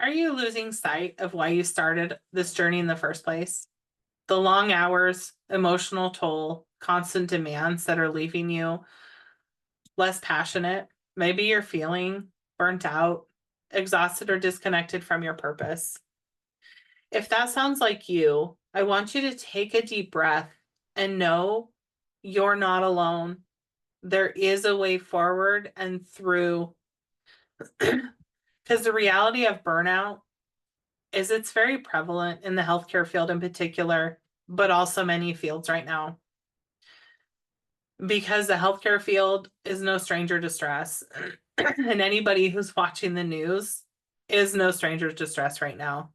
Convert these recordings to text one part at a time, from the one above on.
Are you losing sight of why you started this journey in the first place? The long hours, emotional toll, constant demands that are leaving you less passionate. Maybe you're feeling burnt out, exhausted, or disconnected from your purpose. If that sounds like you, I want you to take a deep breath and know you're not alone. There is a way forward and through, because the reality of burnout is it's very prevalent in the healthcare field in particular, but also many fields right now. Because the healthcare field is no stranger to stress. And anybody who's watching the news is no stranger to stress right now.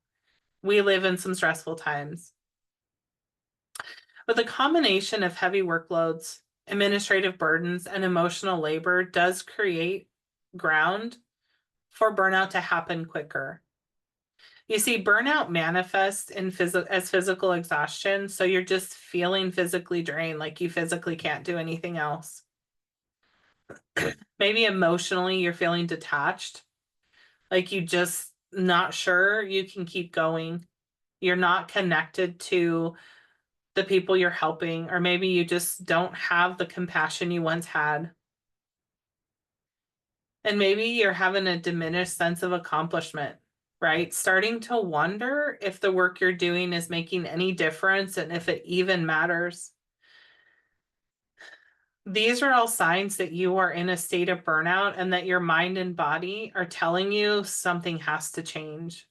We live in some stressful times. But the combination of heavy workloads, administrative burdens, and emotional labor does create ground for burnout to happen quicker. You see, burnout manifests as physical exhaustion, so you're just feeling physically drained, like you physically can't do anything else. Maybe emotionally, you're feeling detached, like you just not sure you can keep going. You're not connected to the people you're helping, or maybe you just don't have the compassion you once had. And maybe you're having a diminished sense of accomplishment, right? Starting to wonder if the work you're doing is making any difference and if it even matters. These are all signs that you are in a state of burnout and that your mind and body are telling you something has to change.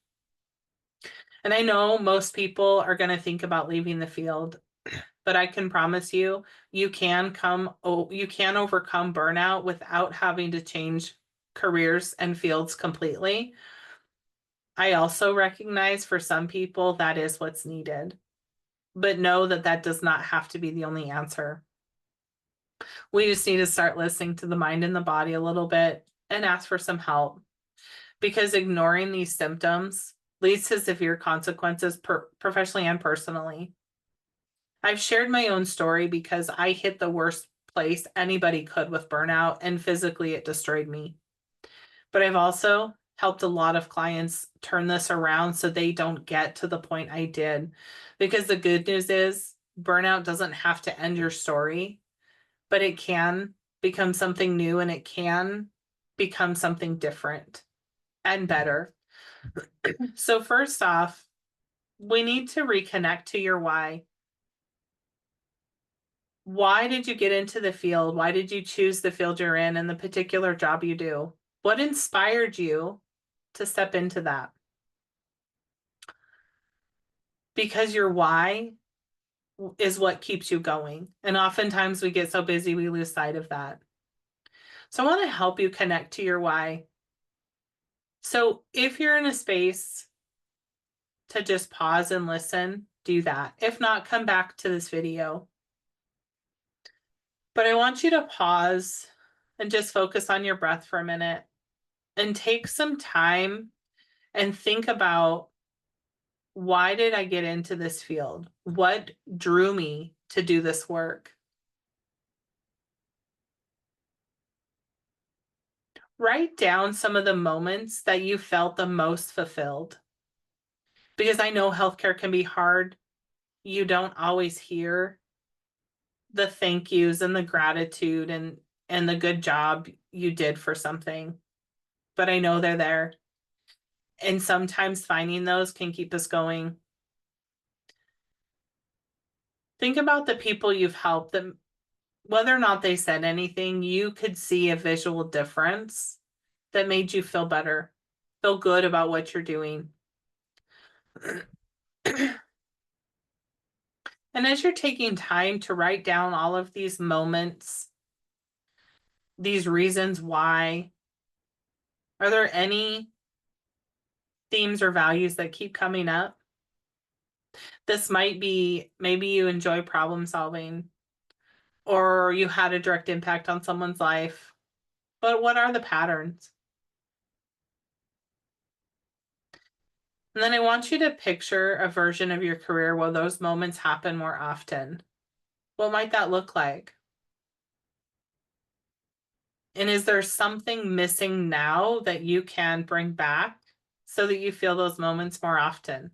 And I know most people are going to think about leaving the field, but I can promise you, you can overcome burnout without having to change careers and fields completely. I also recognize for some people that is what's needed, but know that that does not have to be the only answer. We just need to start listening to the mind and the body a little bit and ask for some help, because ignoring these symptoms leads to severe consequences professionally and personally. I've shared my own story because I hit the worst place anybody could with burnout, and physically it destroyed me. But I've also helped a lot of clients turn this around so they don't get to the point I did. Because the good news is burnout doesn't have to end your story, but it can become something new, and it can become something different and better. So first off, we need to reconnect to your why. Why did you get into the field? Why did you choose the field you're in and the particular job you do? What inspired you to step into that? Because your why is what keeps you going. And oftentimes we get so busy, we lose sight of that. So I want to help you connect to your why. So if you're in a space to just pause and listen, do that. If not, come back to this video. But I want you to pause and just focus on your breath for a minute and take some time and think about, why did I get into this field? What drew me to do this work? Write down some of the moments that you felt the most fulfilled. Because I know healthcare can be hard. You don't always hear the thank yous and the gratitude and the good job you did for something. But I know they're there. And sometimes finding those can keep us going. Think about the people you've helped, that whether or not they said anything, you could see a visual difference that made you feel better, feel good about what you're doing. And as you're taking time to write down all of these moments, these reasons why, are there any themes or values that keep coming up? This might be, maybe you enjoy problem solving, or you had a direct impact on someone's life. But what are the patterns? And then I want you to picture a version of your career where those moments happen more often. What might that look like? And is there something missing now that you can bring back so that you feel those moments more often?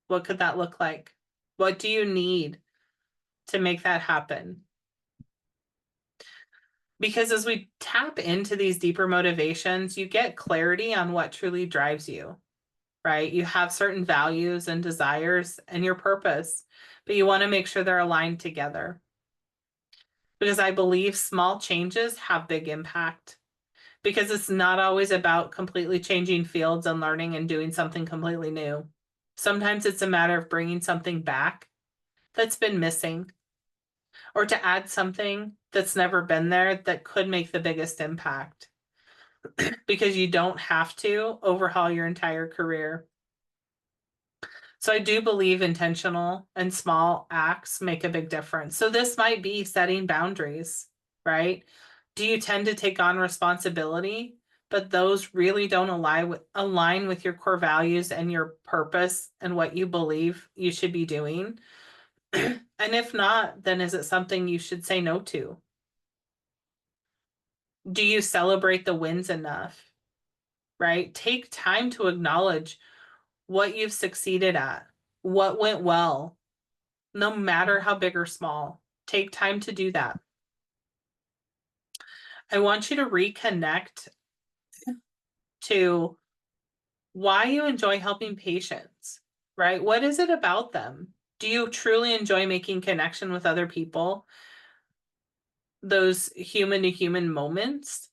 What could that look like? What do you need to make that happen? Because as we tap into these deeper motivations, you get clarity on what truly drives you, right? You have certain values and desires and your purpose, but you want to make sure they're aligned together. Because I believe small changes have big impact. Because it's not always about completely changing fields and learning and doing something completely new. Sometimes it's a matter of bringing something back that's been missing, or to add something that's never been there that could make the biggest impact. Because you don't have to overhaul your entire career. So I do believe intentional and small acts make a big difference. So this might be setting boundaries, right? Do you tend to take on responsibility, but those really don't align with your core values and your purpose and what you believe you should be doing? And if not, then is it something you should say no to? Do you celebrate the wins enough, right? Take time to acknowledge what you've succeeded at, what went well, no matter how big or small. Take time to do that. I want you to reconnect to why you enjoy helping patients, right? What is it about them? Do you truly enjoy making connection with other people? Those human to human moments?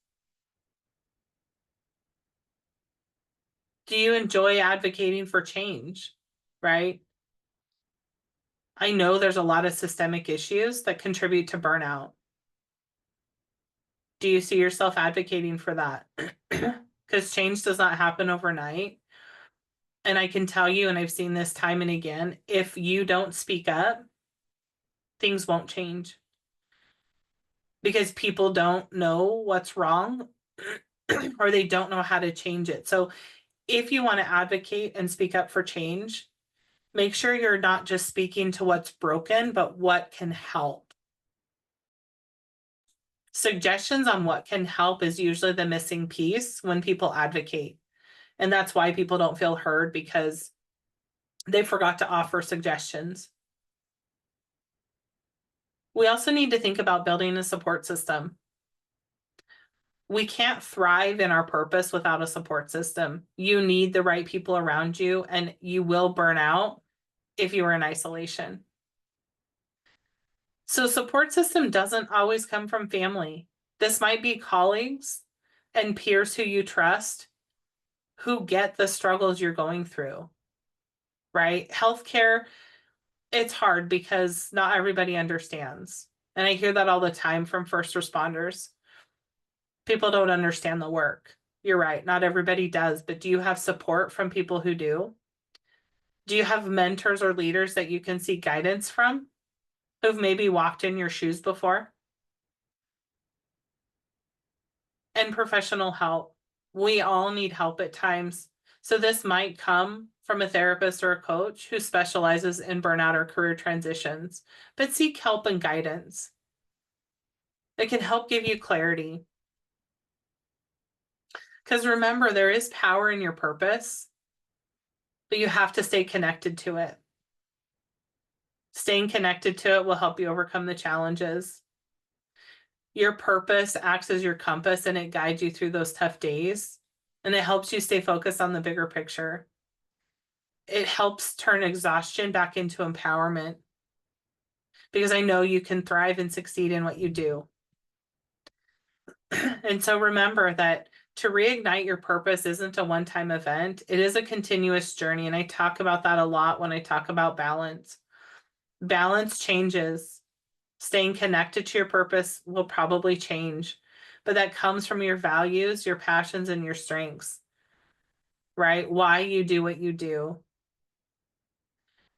Do you enjoy advocating for change, right? I know there's a lot of systemic issues that contribute to burnout. Do you see yourself advocating for that? Because change does not happen overnight. And I can tell you, and I've seen this time and again, if you don't speak up, things won't change. Because people don't know what's wrong or they don't know how to change it. So if you want to advocate and speak up for change, make sure you're not just speaking to what's broken, but what can help. Suggestions on what can help is usually the missing piece when people advocate. And that's why people don't feel heard, because they forgot to offer suggestions. We also need to think about building a support system. We can't thrive in our purpose without a support system. You need the right people around you, and you will burn out if you are in isolation. So support system doesn't always come from family. This might be colleagues and peers who you trust, who get the struggles you're going through, right? Healthcare, it's hard because not everybody understands. And I hear that all the time from first responders. People don't understand the work. You're right, not everybody does, but do you have support from people who do? Do you have mentors or leaders that you can seek guidance from, who've maybe walked in your shoes before? And professional help. We all need help at times. So this might come from a therapist or a coach who specializes in burnout or career transitions, but seek help and guidance. It can help give you clarity. Because remember, there is power in your purpose, but you have to stay connected to it. Staying connected to it will help you overcome the challenges. Your purpose acts as your compass, and it guides you through those tough days, and it helps you stay focused on the bigger picture. It helps turn exhaustion back into empowerment, because I know you can thrive and succeed in what you do. And so remember that to reignite your purpose isn't a one-time event. It is a continuous journey. And I talk about that a lot when I talk about balance. Balance changes. Staying connected to your purpose will probably change, but that comes from your values, your passions, and your strengths, right? Why you do what you do.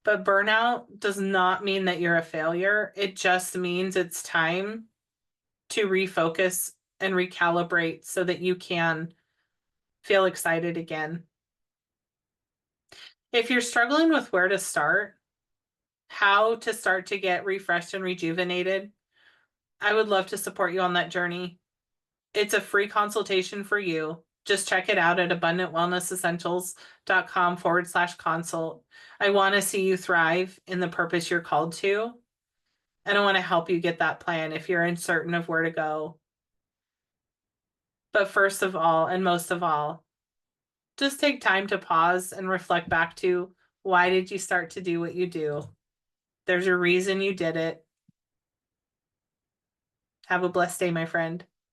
But burnout does not mean that you're a failure. It just means it's time to refocus and recalibrate so that you can feel excited again. If you're struggling with where to start, how to start to get refreshed and rejuvenated, I would love to support you on that journey. It's a free consultation for you just check it out at abundantwellnessessentials.com/consult. I want to see you thrive in the purpose you're called to. And I want to help you get that plan if you're uncertain of where to go. But first of all, and most of all, just take time to pause and reflect back to, why did you start to do what you do? There's a reason you did it. Have a blessed day, my friend.